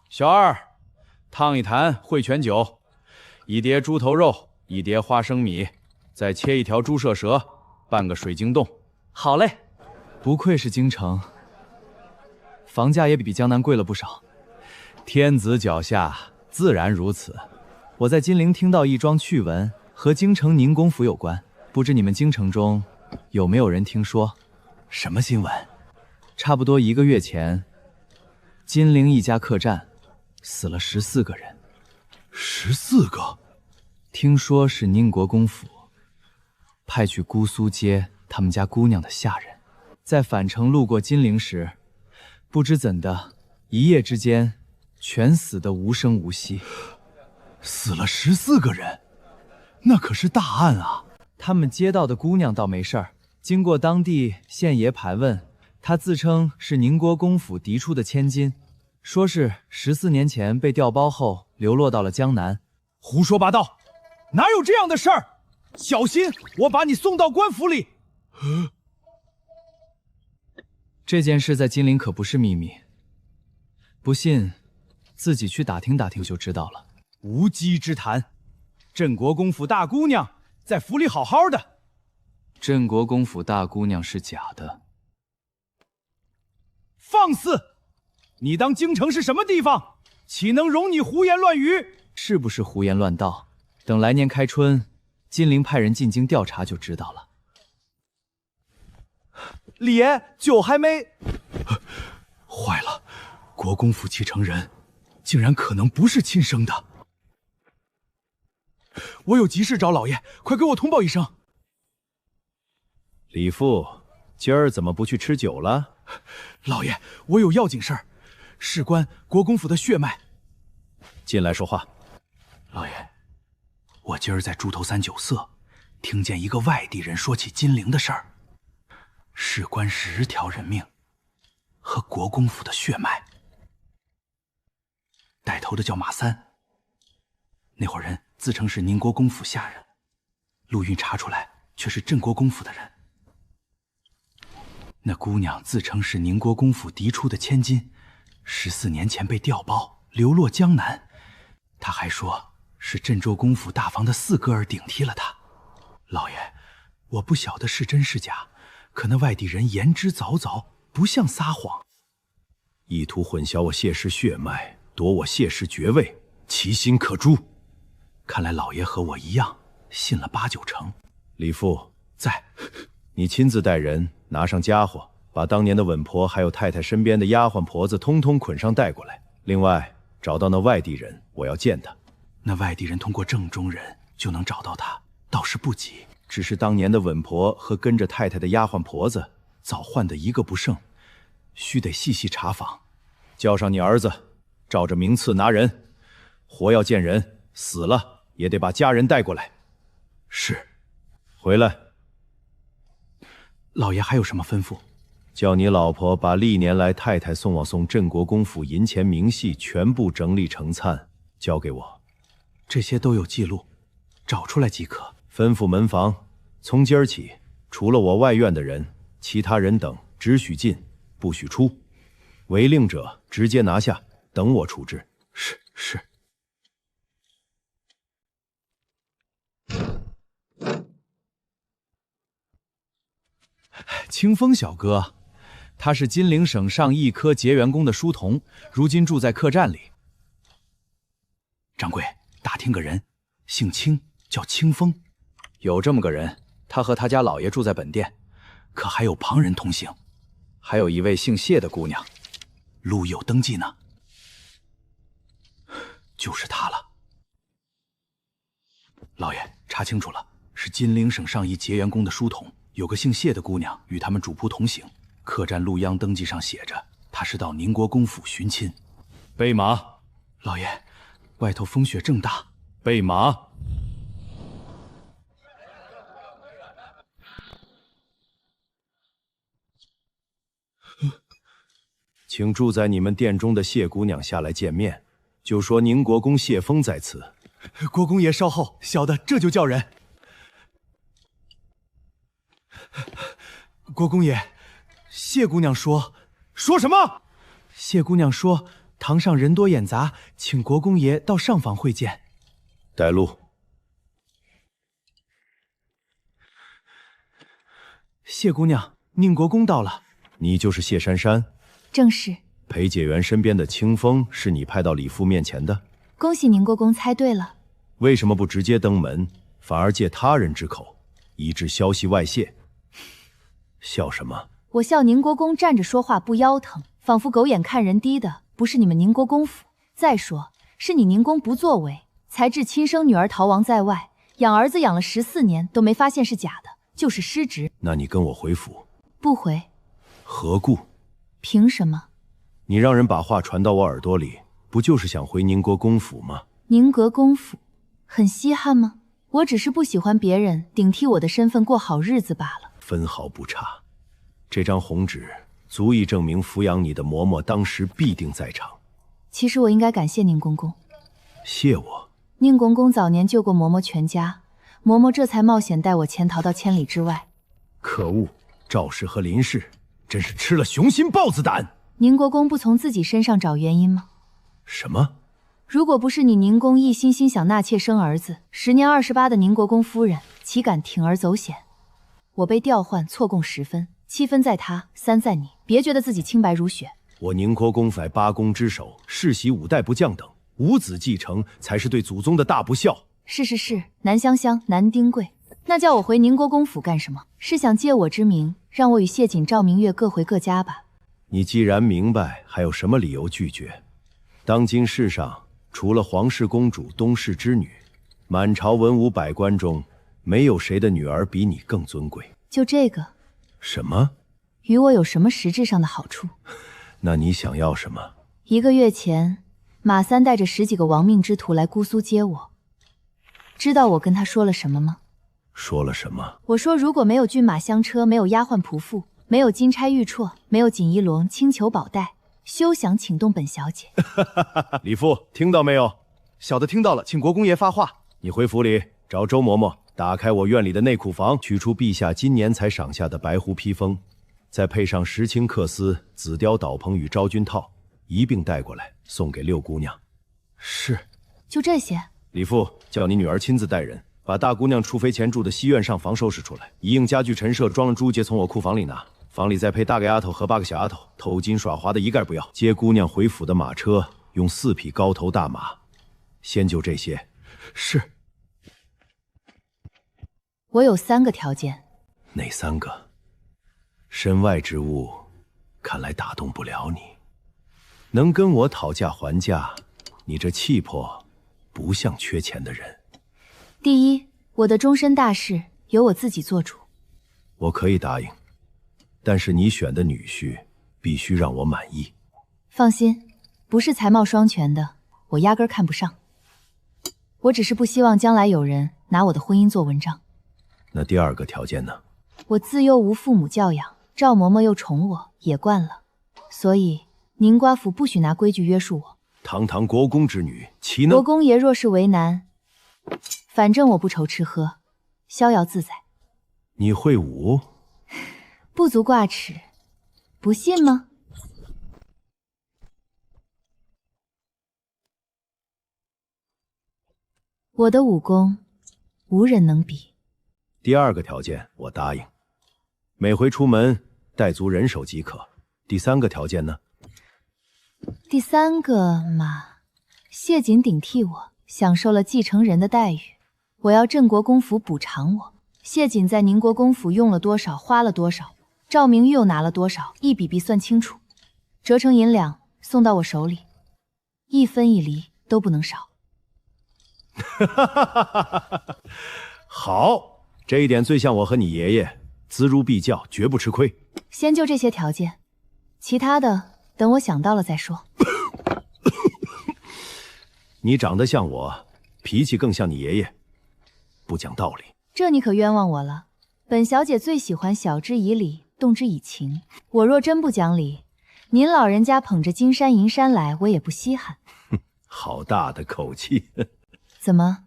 小二，烫一坛汇泉酒，1碟猪头肉，1碟花生米，再切1条猪舌舌，半个水晶冻。好嘞。不愧是京城，房价也比江南贵了不少。天子脚下，自然如此。我在金陵听到一桩趣闻，和京城宁公府有关，不知你们京城中有没有人听说？什么新闻？差不多1个月前，金陵一家客栈死了14个人。14个？听说是宁国公府派去姑苏接他们家姑娘的下人，在返程路过金陵时，不知怎的，一夜之间全死得无声无息。死了14个人，那可是大案啊！他们接到的姑娘倒没事儿，经过当地县爷盘问，她自称是宁国公府嫡出的千金，说是14年前被调包后流落到了江南。胡说八道，哪有这样的事儿？小心我把你送到官府里！这件事在金陵可不是秘密，不信自己去打听打听就知道了。无稽之谈，镇国公府大姑娘在府里好好的。镇国公府大姑娘是假的。放肆！你当京城是什么地方？岂能容你胡言乱语？是不是胡言乱道？等来年开春，金陵派人进京调查就知道了。李爷，酒还没……坏了，国公府继承人竟然可能不是亲生的。我有急事找老爷，快给我通报一声。李父，今儿怎么不去吃酒了？老爷，我有要紧事儿，事关国公府的血脉。进来说话。老爷，我今儿在猪头3酒肆，听见一个外地人说起金陵的事儿，事关10条人命和国公府的血脉。带头的叫马三，那伙人自称是宁国公府下人，陆运查出来却是镇国公府的人。那姑娘自称是宁国公府嫡出的千金，14年前被调包流落江南。她还说是镇州公府大房的4哥儿顶替了她。老爷，我不晓得是真是假，可那外地人言之凿凿，不像撒谎，意图混淆我谢氏血脉，夺我谢氏爵位，其心可诛。看来老爷和我一样，信了8、9成。李父在，你亲自带人拿上家伙，把当年的稳婆还有太太身边的丫鬟婆子通通捆上带过来。另外，找到那外地人，我要见他。那外地人通过正中人就能找到他，倒是不急。只是当年的稳婆和跟着太太的丫鬟婆子，早换得一个不剩，须得细细查访。叫上你儿子，照着名次拿人，活要见人，死了也得把家人带过来。是。回来。老爷还有什么吩咐？叫你老婆把历年来太太送往宋镇国公府银钱明细全部整理成册，交给我。这些都有记录，找出来即可。吩咐门房，从今儿起，除了我外院的人，其他人等只许进，不许出。违令者直接拿下，等我处置。是。清风小哥，他是金陵省上一科节元宫的书童，如今住在客栈里。掌柜，打听个人，姓清，叫清风。有这么个人，他和他家老爷住在本店。可还有旁人同行？还有一位姓谢的姑娘，陆有登记呢。就是他了。老爷，查清楚了，是金陵省上一节元宫的书童。有个姓谢的姑娘与他们主仆同行，客栈陆央登记上写着，她是到宁国公府寻亲。备马。老爷，外头风雪正大。备马。请住在你们店中的谢姑娘下来见面，就说宁国公谢峰在此。国公爷稍后，小的这就叫人。国公爷，谢姑娘说什么？谢姑娘说堂上人多眼杂，请国公爷到上房会见。带路。谢姑娘，宁国公到了。你就是谢珊珊？正是。裴解元身边的清风是你派到李父面前的？恭喜宁国公猜对了。为什么不直接登门，反而借他人之口，以致消息外泄？笑什么？我笑宁国公站着说话不腰疼，仿佛狗眼看人低的不是你们宁国公府。再说，是你宁公不作为，才致亲生女儿逃亡在外，养儿子养了14年都没发现是假的，就是失职。那你跟我回府？不回。何故？凭什么？你让人把话传到我耳朵里，不就是想回宁国公府吗？宁国公府很稀罕吗？我只是不喜欢别人顶替我的身份过好日子罢了。分毫不差。这张红纸足以证明抚养你的嬷嬷当时必定在场。其实我应该感谢宁公公。谢我？宁公公早年救过嬷嬷全家，嬷嬷这才冒险带我潜逃到千里之外。可恶，赵氏和林氏真是吃了雄心豹子胆。宁国公不从自己身上找原因吗？什么？如果不是你宁公一心想纳妾生儿子，时年28的宁国公夫人岂敢铤而走险？我被调换错共10分，7分在他，3在你，别觉得自己清白如雪。我宁国公乃8公之首，世袭5代不降等，5子继承才是对祖宗的大不孝。是，南香香，南丁贵。那叫我回宁国公府干什么？是想借我之名，让我与谢瑾、赵明月各回各家吧？你既然明白，还有什么理由拒绝？当今世上，除了皇室公主、东氏之女，满朝文武百官中，没有谁的女儿比你更尊贵。就这个？什么？与我有什么实质上的好处？那你想要什么？1个月前，马三带着10几个亡命之徒来姑苏接我。知道我跟他说了什么吗？说了什么？我说如果没有骏马香车，没有丫鬟仆妇，没有金钗玉镯，没有锦衣龙、青裘宝带，休想请动本小姐。李父，听到没有？小的听到了，请国公爷发话。你回府里找周嬷嬷，打开我院里的内库房，取出陛下今年才赏下的白狐披风，再配上石青缂丝、紫貂斗篷与昭君套，一并带过来，送给6姑娘。是。就这些？李父，叫你女儿亲自带人，把大姑娘出飞前住的西院上房收拾出来，一应家具陈设，装了珠玑从我库房里拿。房里再配大个丫头和8个小丫头，偷金耍滑的一概不要。接姑娘回府的马车用4匹高头大马。先就这些。是。我有3个条件。哪3个？身外之物，看来打动不了你。能跟我讨价还价，你这气魄，不像缺钱的人。第一，我的终身大事由我自己做主。我可以答应。但是你选的女婿必须让我满意。放心，不是才貌双全的，我压根看不上。我只是不希望将来有人拿我的婚姻做文章。那第2个条件呢？我自幼无父母教养，赵嬷嬷又宠我，也惯了，所以宁瓜府不许拿规矩约束我。堂堂国公之女，岂能……国公爷若是为难，反正我不愁吃喝，逍遥自在。你会武？不足挂齿，不信吗？我的武功无人能比。第2个条件我答应，每回出门带足人手即可。第3个条件呢？第3个嘛，谢瑾顶替我，享受了继承人的待遇，我要镇国公府补偿我。谢瑾在宁国公府用了多少，花了多少。赵明玉又拿了多少，一笔笔算清楚，折成银两送到我手里，1分1厘都不能少。好，这一点最像我和你爷爷，资如必教，绝不吃亏。先就这些条件，其他的等我想到了再说。你长得像我，脾气更像你爷爷，不讲道理。这你可冤枉我了。本小姐最喜欢晓之以理，动之以情。我若真不讲理，您老人家捧着金山银山来，我也不稀罕。好大的口气！怎么，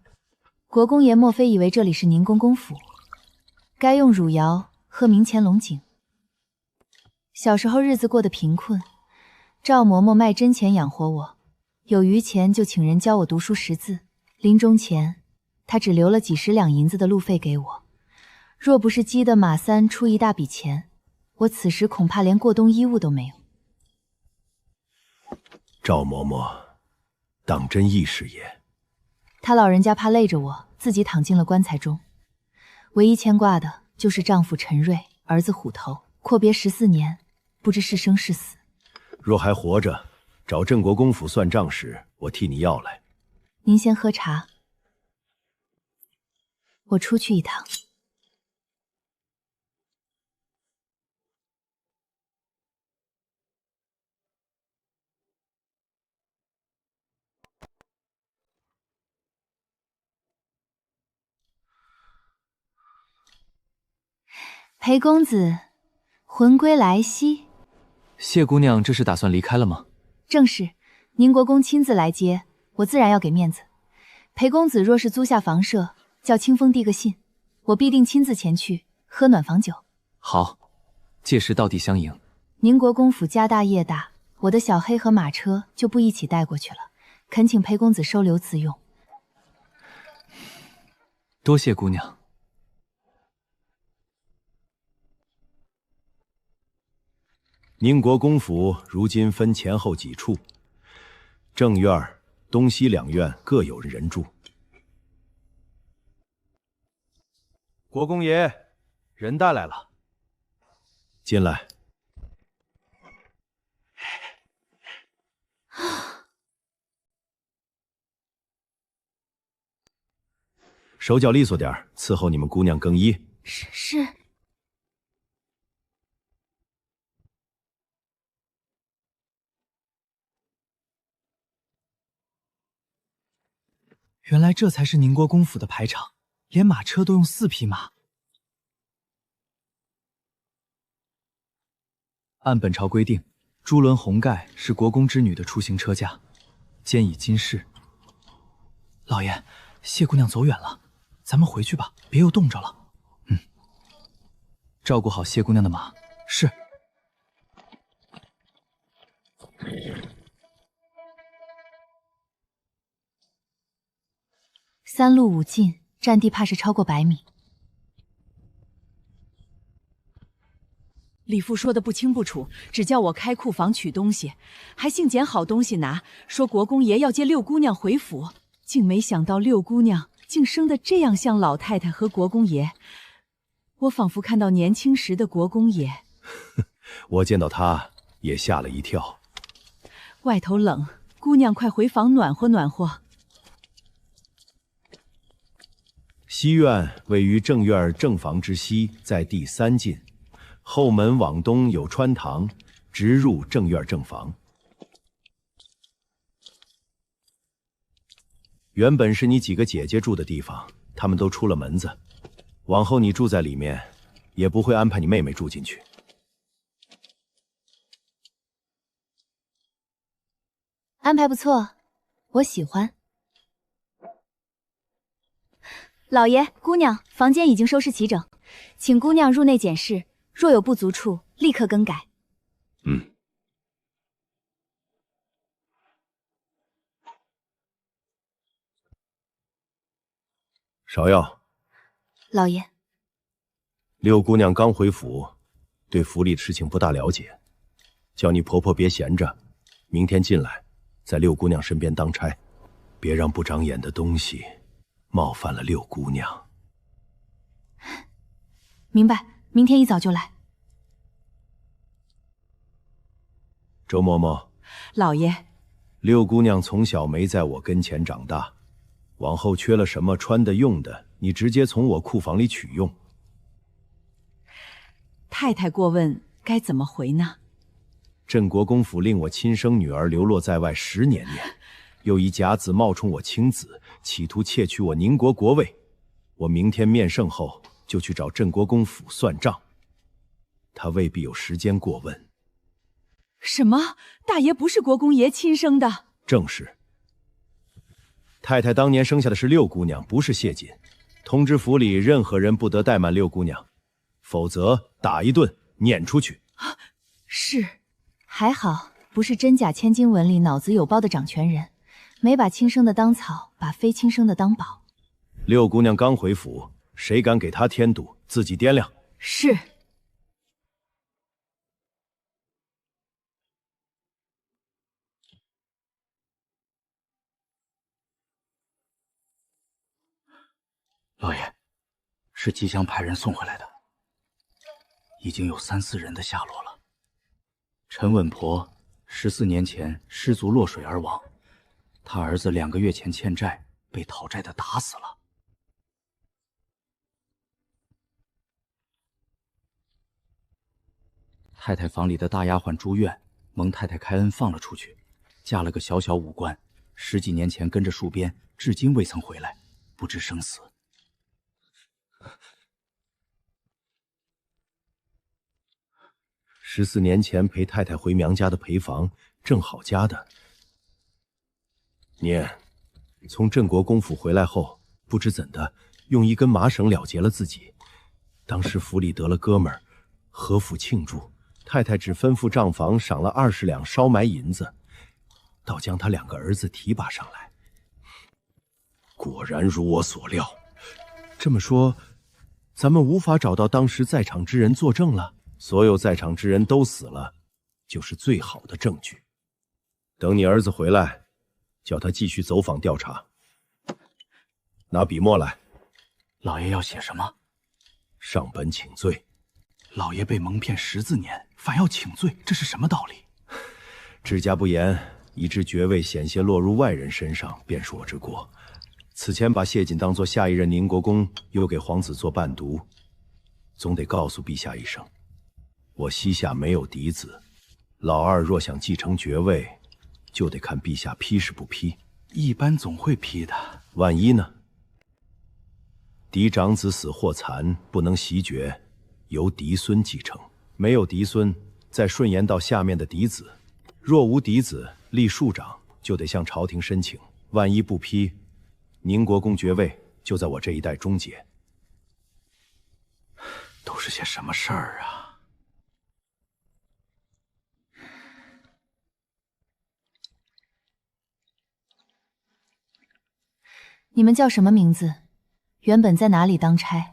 国公爷莫非以为这里是宁公公府？该用汝窑喝明乾龙井。小时候日子过得贫困，赵嬷嬷卖真钱养活我，有余钱就请人教我读书识字。临终前，她只留了几10两银子的路费给我。若不是激得马三出一大笔钱，我此时恐怕连过冬衣物都没有。赵嬷嬷，当真义士也。她老人家怕累着我，自己躺进了棺材中。唯一牵挂的就是丈夫陈瑞，儿子虎头。阔别14年，不知是生是死。若还活着，找镇国公府算账时，我替你要来。您先喝茶，我出去一趟。裴公子，魂归来兮。谢姑娘这是打算离开了吗？正是，宁国公亲自来接，我自然要给面子。裴公子若是租下房舍，叫清风递个信，我必定亲自前去喝暖房酒。好，届时到地相迎。宁国公府家大业大，我的小黑和马车就不一起带过去了，恳请裴公子收留自用。多谢姑娘。宁国公府如今分前后几处，正院、东西2院各有人住。国公爷，人带来了，进来。手脚利索点，伺候你们姑娘更衣。是。原来这才是宁国公府的排场，连马车都用4匹马。按本朝规定，朱轮红盖是国公之女的出行车驾，兼以金饰。老爷，谢姑娘走远了，咱们回去吧，别又冻着了。照顾好谢姑娘的马。是。3路5进，占地怕是超过100米。李父说的不清不楚，只叫我开库房取东西，还净捡好东西拿，说国公爷要接六姑娘回府，竟没想到六姑娘竟生得这样像老太太和国公爷。我仿佛看到年轻时的国公爷。我见到他也吓了一跳。外头冷，姑娘快回房暖和暖和。西院位于正院正房之西，在第3进。后门往东有穿堂，直入正院正房。原本是你几个姐姐住的地方，她们都出了门子。往后你住在里面，也不会安排你妹妹住进去。安排不错，我喜欢。老爷、姑娘，房间已经收拾齐整，请姑娘入内检视。若有不足处，立刻更改。芍药，老爷，六姑娘刚回府，对府里的事情不大了解，叫你婆婆别闲着，明天进来，在六姑娘身边当差，别让不长眼的东西冒犯了六姑娘。明白，明天一早就来。周嬷嬷，老爷，六姑娘从小没在我跟前长大，往后缺了什么穿的用的，你直接从我库房里取用。太太过问，该怎么回呢？镇国公府令我亲生女儿流落在外10年，又以假子冒充我亲子，企图窃取我宁国国位。我明天面圣后就去找镇国公府算账，他未必有时间过问。什么？大爷不是国公爷亲生的？正是。太太当年生下的是六姑娘，不是谢瑾。通知府里任何人不得怠慢六姑娘，否则打一顿，撵出去。是。还好不是真假千金文里脑子有包的掌权人，没把亲生的当草，把非亲生的当宝。六姑娘刚回府，谁敢给她添堵，自己掂量。是。老爷，是吉祥派人送回来的，已经有3、4人的下落了。陈稳婆14年前失足落水而亡，他儿子2个月前欠债，被讨债的打死了。太太房里的大丫鬟朱苑，蒙太太开恩放了出去，嫁了个小小武官，10几年前跟着戍边，至今未曾回来，不知生死。14年前陪太太回娘家的陪房，正好家的。念，从镇国公府回来后，不知怎的，用一根麻绳了结了自己。当时府里得了哥们儿，何府庆祝，太太只吩咐账房赏了20两烧埋银子，倒将他2个儿子提拔上来。果然如我所料。这么说，咱们无法找到当时在场之人作证了。所有在场之人都死了，就是最好的证据。等你儿子回来，叫他继续走访调查。拿笔墨来。老爷要写什么？上本请罪。老爷被蒙骗10字年，反要请罪，这是什么道理？治家不严，以致爵位险些落入外人身上，便是我之过。此前把谢瑾当作下一任宁国公，又给皇子做伴读，总得告诉陛下一声。我膝下没有嫡子，老二若想继承爵位，就得看陛下批是不批。一般总会批的，万一呢？嫡长子死或残，不能袭爵，由嫡孙继承。没有嫡孙，再顺延到下面的嫡子。若无嫡子，立庶长，就得向朝廷申请。万一不批，宁国公爵位就在我这一代终结。都是些什么事儿啊？你们叫什么名字？原本在哪里当差？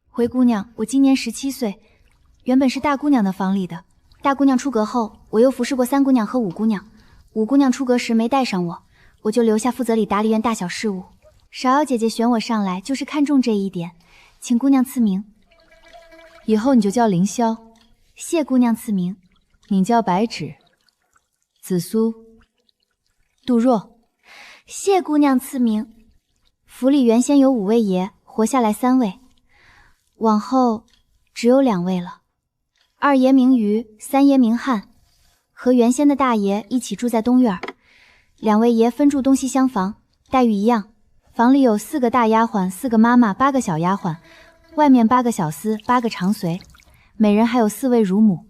回姑娘，我今年17岁，原本是大姑娘的房里的。大姑娘出阁后，我又服侍过3姑娘和5姑娘。5姑娘出阁时没带上我，我就留下负责理大梨院大小事务。芍药姐姐选我上来，就是看中这一点，请姑娘赐名。以后你就叫凌霄。谢姑娘赐名。你叫白芷、紫苏、杜若。谢姑娘赐名。府里原先有5位爷，活下来3位，往后只有2位了。2爷名瑜，3爷名翰，和原先的大爷一起住在东院，2位爷分住东西厢房，待遇一样。房里有4个大丫鬟，4个妈妈，8个小丫鬟，外面8个小厮，8个长随，每人还有4位乳母。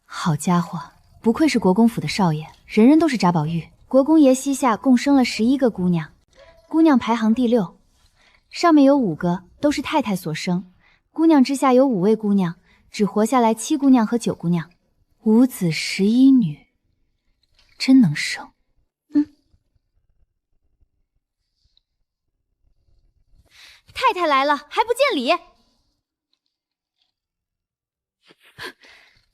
好家伙，不愧是国公府的少爷，人人都是贾宝玉。国公爷膝下共生了11个姑娘，姑娘排行第6，上面有5个都是太太所生。姑娘之下有5位姑娘，只活下来7姑娘和9姑娘，5子11女，真能生。太太来了，还不见礼？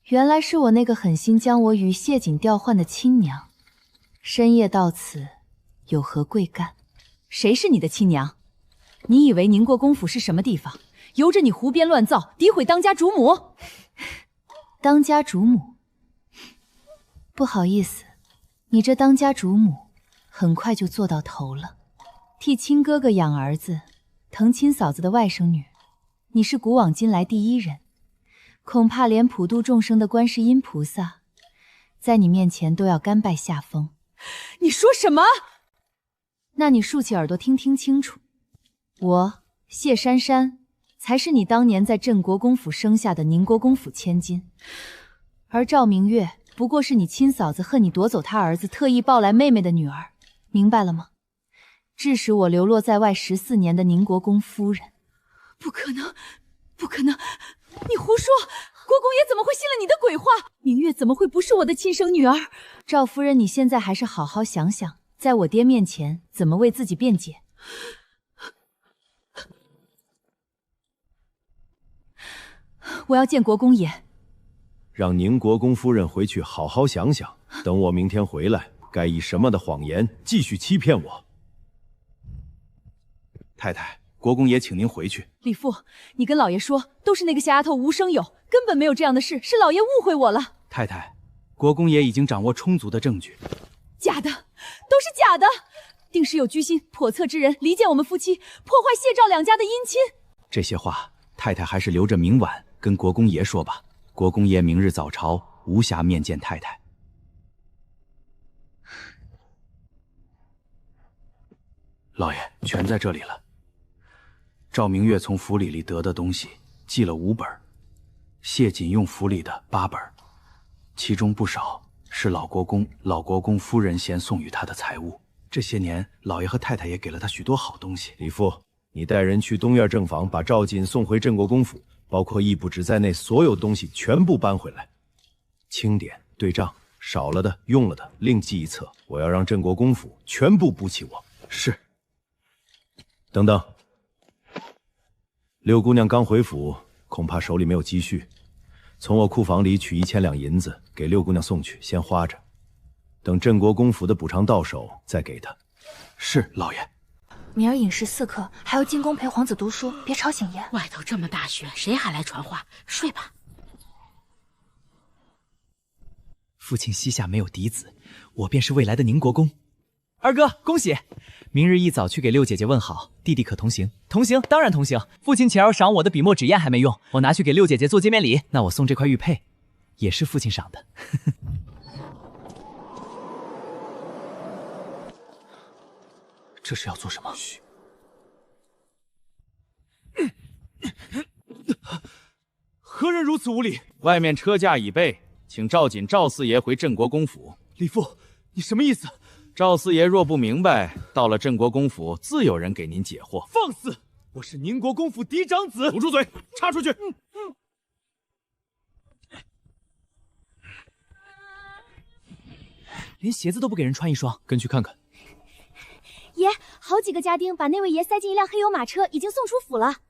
原来是我那个狠心将我与谢瑾调换的亲娘，深夜到此，有何贵干？谁是你的亲娘？你以为宁国公府是什么地方？由着你胡编乱造，诋毁当家主母？当家主母？不好意思，你这当家主母很快就做到头了，替亲哥哥养儿子，疼亲嫂子的外甥女，你是古往今来第一人。恐怕连普度众生的观世音菩萨，在你面前都要甘拜下风。你说什么？那你竖起耳朵听清楚，我谢珊珊才是你当年在镇国公府生下的宁国公府千金，而赵明月不过是你亲嫂子恨你夺走他儿子，特意抱来妹妹的女儿，明白了吗？致使我流落在外14年的宁国公夫人。不可能，不可能！你胡说！国公爷怎么会信了你的鬼话？明月怎么会不是我的亲生女儿？赵夫人，你现在还是好好想想，在我爹面前怎么为自己辩解。我要见国公爷。让宁国公夫人回去好好想想，等我明天回来，该以什么的谎言继续欺骗我？太太，国公爷请您回去。李父，你跟老爷说，都是那个小丫头吴生友，根本没有这样的事，是老爷误会我了。太太，国公爷已经掌握充足的证据。假的，都是假的，定是有居心叵测之人离间我们夫妻，破坏谢赵两家的姻亲。这些话，太太还是留着明晚跟国公爷说吧。国公爷明日早朝，无暇面见太太。老爷，全在这里了。赵明月从府里得的东西记了5本，谢瑾用府里的8本，其中不少是老国公夫人嫌送与他的财物。这些年，老爷和太太也给了他许多好东西。李父，你带人去东院正房，把赵瑾送回镇国公府，包括义布纸在内所有东西全部搬回来，清点对账，少了的、用了的另记一册。我要让镇国公府全部补齐我。是。等等。六姑娘刚回府，恐怕手里没有积蓄，从我库房里取1000两银子给六姑娘送去，先花着，等镇国公府的补偿到手再给她。是，老爷。明儿饮食4刻，还要进宫陪皇子读书，别吵醒爷。外头这么大雪，谁还来传话？睡吧。父亲膝下没有嫡子，我便是未来的宁国公。二哥，恭喜！明日一早去给六姐姐问好，弟弟可同行？同行，当然同行。父亲前儿赏我的笔墨纸砚还没用，我拿去给六姐姐做见面礼。那我送这块玉佩，也是父亲赏的。这是要做什么？嘘。何人如此无礼？外面车驾已备，请赵瑾、赵四爷回镇国公府。李父，你什么意思？赵四爷若不明白，到了镇国公府，自有人给您解惑。放肆！我是宁国公府嫡长子。捂住嘴，插出去。连鞋子都不给人穿一双，跟去看看。爷，好几个家丁把那位爷塞进一辆黑油马车，已经送出府了。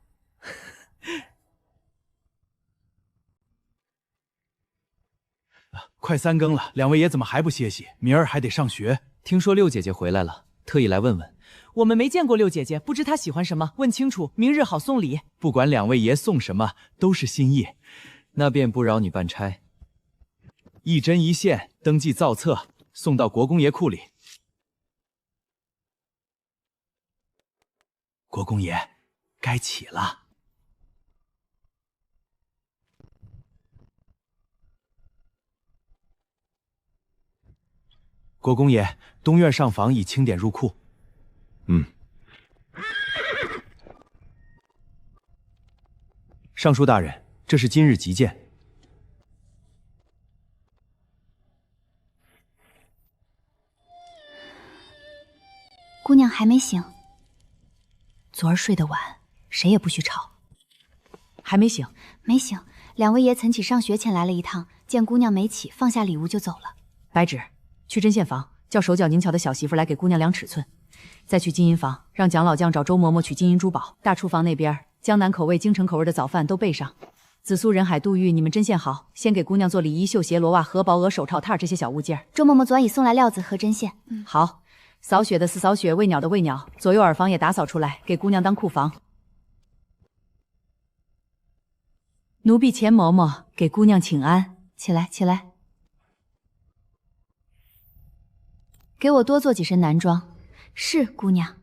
快3更了，两位爷怎么还不歇息？明儿还得上学。听说六姐姐回来了，特意来问问。我们没见过六姐姐，不知她喜欢什么，问清楚，明日好送礼。不管两位爷送什么，都是心意。那便不扰你办差。一针一线登记造册，送到国公爷库里。国公爷，该起了。国公爷，东院上房已清点入库。尚书大人，这是今日急件。姑娘还没醒。昨儿睡得晚，谁也不许吵。还没醒？没醒。两位爷曾起上学前来了一趟，见姑娘没起，放下礼物就走了。白纸，去针线房叫手脚灵巧的小媳妇来给姑娘量尺寸，再去金银房让蒋老将找周嬷嬷取金银珠宝。大厨房那边，江南口味、京城口味的早饭都备上。紫苏、人海、杜玉，你们针线好，先给姑娘做里衣、绣鞋、罗袜、荷包、鹅手套、套这些小物件。周嬷嬷昨晚已送来料子和针线。好。扫雪的扫雪，喂鸟的喂鸟，左右耳房也打扫出来，给姑娘当库房。奴婢钱嬷嬷给姑娘请安，起来，起来。给我多做几身男装。是，姑娘。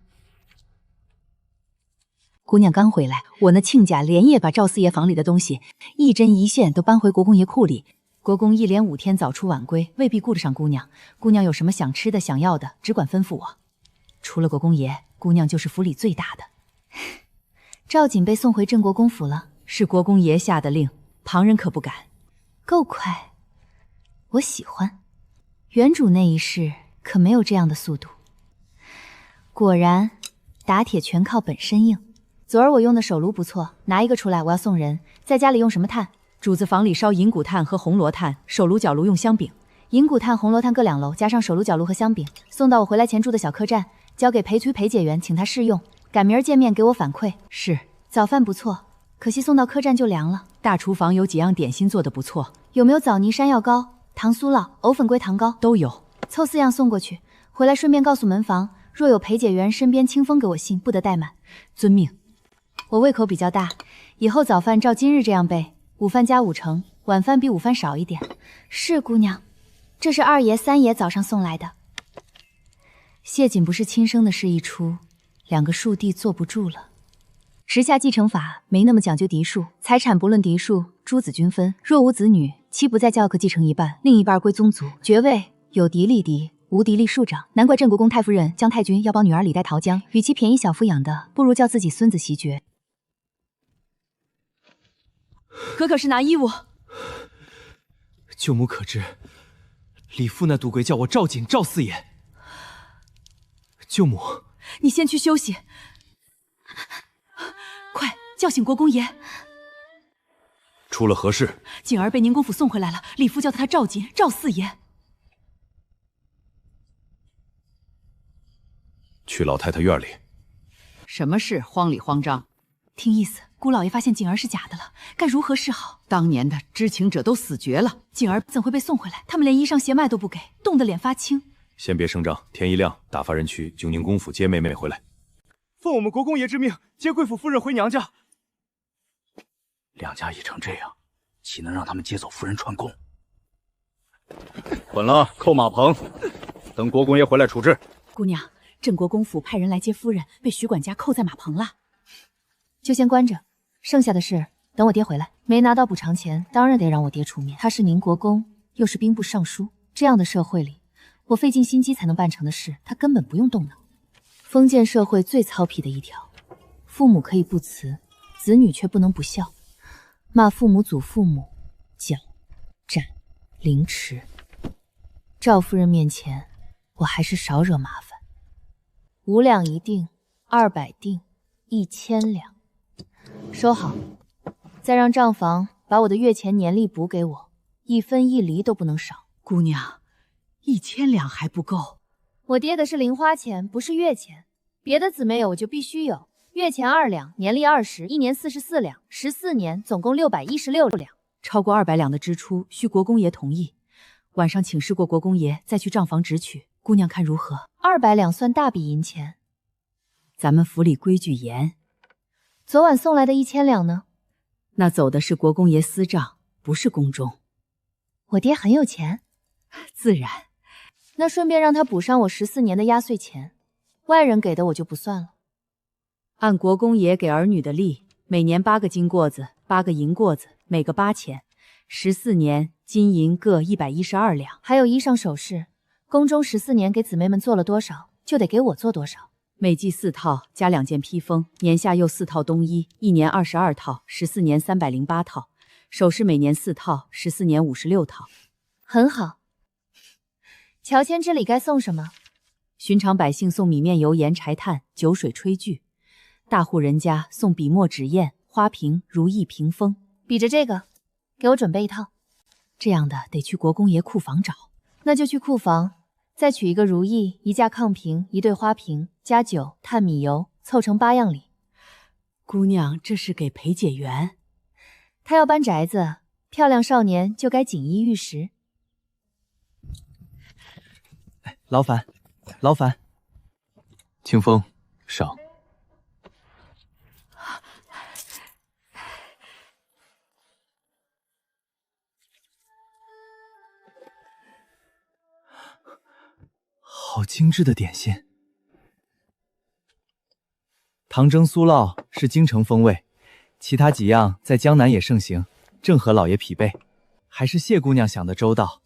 姑娘刚回来，我那亲家连夜把赵四爷房里的东西一针一线都搬回国公爷库里。国公一连5天早出晚归，未必顾得上姑娘。姑娘有什么想吃的、想要的，只管吩咐我。除了国公爷，姑娘就是府里最大的。赵瑾被送回镇国公府了，是国公爷下的令，旁人可不敢。够快，我喜欢。原主那一世可没有这样的速度。果然，打铁全靠本身硬。昨儿我用的手炉不错，拿一个出来，我要送人。在家里用什么炭？主子房里烧银骨炭和红罗炭，手炉脚炉用香饼。银骨炭、红罗炭各2篓，加上手炉、脚炉和香饼，送到我回来前住的小客栈，交给裴区裴解元，请他试用。赶明儿见面给我反馈。是。早饭不错，可惜送到客栈就凉了。大厨房有几样点心做得不错，有没有枣泥山药糕、糖酥酪、藕粉龟糖糕？都有。凑4样送过去，回来顺便告诉门房，若有裴解元身边清风给我信，不得怠慢。遵命。我胃口比较大，以后早饭照今日这样备。午饭加5成，晚饭比午饭少一点。是，姑娘。这是2爷、3爷早上送来的。谢瑾不是亲生的事一出，2个庶弟坐不住了。时下继承法没那么讲究嫡庶，财产不论嫡庶，诸子均分。若无子女，妻不在教可继承一半，另一半归宗族。爵位有嫡立嫡，无嫡立庶长。难怪镇国公太夫人姜太君要帮女儿李代桃僵，与其便宜小夫养的，不如叫自己孙子袭爵。可是拿衣物。舅母可知，李父那赌鬼叫我赵瑾赵四爷。舅母，你先去休息。快叫醒国公爷。出了何事？瑾儿被宁公府送回来了，李父叫他赵瑾赵四爷。去老太太院里。什么事慌里慌张？听意思，姑老爷发现瑾儿是假的了，该如何是好？当年的知情者都死绝了，瑾儿怎会被送回来？他们连衣裳鞋脉都不给，冻得脸发青。先别声张，天一亮，打发人去九宁公府接妹妹回来。奉我们国公爷之命，接贵府夫人回娘家。两家已成这样，岂能让他们接走夫人串供？捆了，扣马棚，等国公爷回来处置。姑娘，镇国公府派人来接夫人，被徐管家扣在马棚了。就先关着，剩下的事等我爹回来。没拿到补偿钱，当然得让我爹出面。他是宁国公，又是兵部尚书，这样的社会里，我费尽心机才能办成的事，他根本不用动脑。封建社会最糙皮的一条，父母可以不慈，子女却不能不孝。骂父母、祖父母，绞、斩、凌迟。赵夫人面前，我还是少惹麻烦。5两一锭，200锭，1000两。收好，再让账房把我的月钱年例补给我，1分1厘都不能少。姑娘，1000两还不够。我爹的是零花钱，不是月钱。别的姊妹有我就必须有。月钱2两，年历20，一年44两，14年总共616两。超过200两的支出需国公爷同意，晚上请示过国公爷再去账房直取。姑娘看如何？200两算大笔银钱。咱们府里规矩严。昨晚送来的1000两呢？那走的是国公爷私账，不是宫中。我爹很有钱？自然。那顺便让他补上我14年的压岁钱，外人给的我就不算了。按国公爷给儿女的例，每年8个金过子，8个银过子，每个8000，14年金银各112两。还有衣裳首饰，宫中14年给姊妹们做了多少，就得给我做多少。每季4套加2件披风，年下又4套冬衣，一年22套，14年308套。首饰每年4套，14年56套。很好。乔迁之礼该送什么？寻常百姓送米面油盐柴炭酒水炊具，大户人家送笔墨纸砚花瓶如意屏风。比着这个，给我准备一套。这样的得去国公爷库房找。那就去库房，再取一个如意，1架炕瓶，1对花瓶，加酒、炭米油，凑成8样礼。姑娘，这是给裴解元。他要搬宅子，漂亮少年就该锦衣玉食。劳烦，劳烦。清风，上。好精致的点心。糖蒸酥酪是京城风味，其他几样在江南也盛行，正合老爷脾胃。还是谢姑娘想得周到。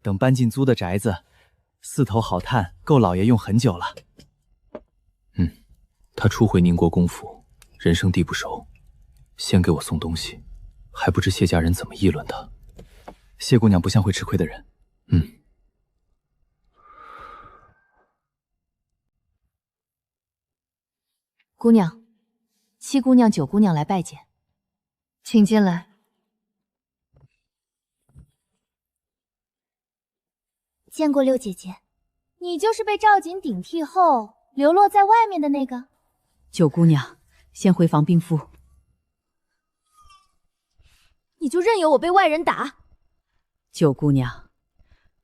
等搬进租的宅子，4头好炭够老爷用很久了。他初回宁国公府，人生地不熟，先给我送东西，还不知谢家人怎么议论他。谢姑娘不像会吃亏的人。姑娘，7姑娘、9姑娘来拜见，请进来。见过六姐姐，你就是被赵瑾顶替后流落在外面的那个。9姑娘，先回房冰敷。你就任由我被外人打？9姑娘，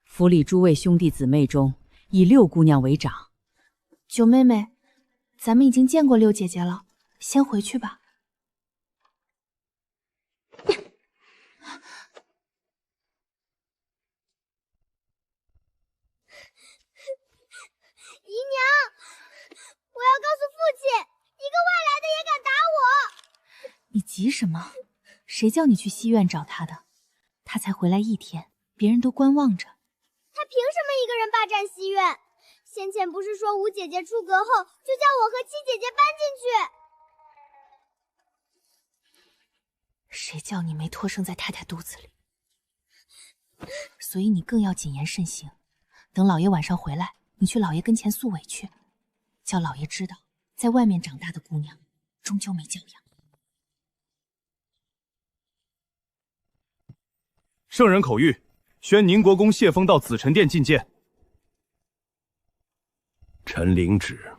府里诸位兄弟姊妹中，以6姑娘为长。9妹妹，咱们已经见过六姐姐了，先回去吧。姨娘，我要告诉父亲，一个外来的也敢打我！你急什么？谁叫你去西院找他的？他才回来1天，别人都观望着。他凭什么一个人霸占西院？先前不是说吴姐姐出阁后，就叫我和七姐姐搬进去？谁叫你没托生在太太肚子里？所以你更要谨言慎行。等老爷晚上回来，你去老爷跟前诉委屈，叫老爷知道，在外面长大的姑娘，终究没教养。圣人口谕，宣宁国公谢峰到紫宸殿觐见。臣领旨。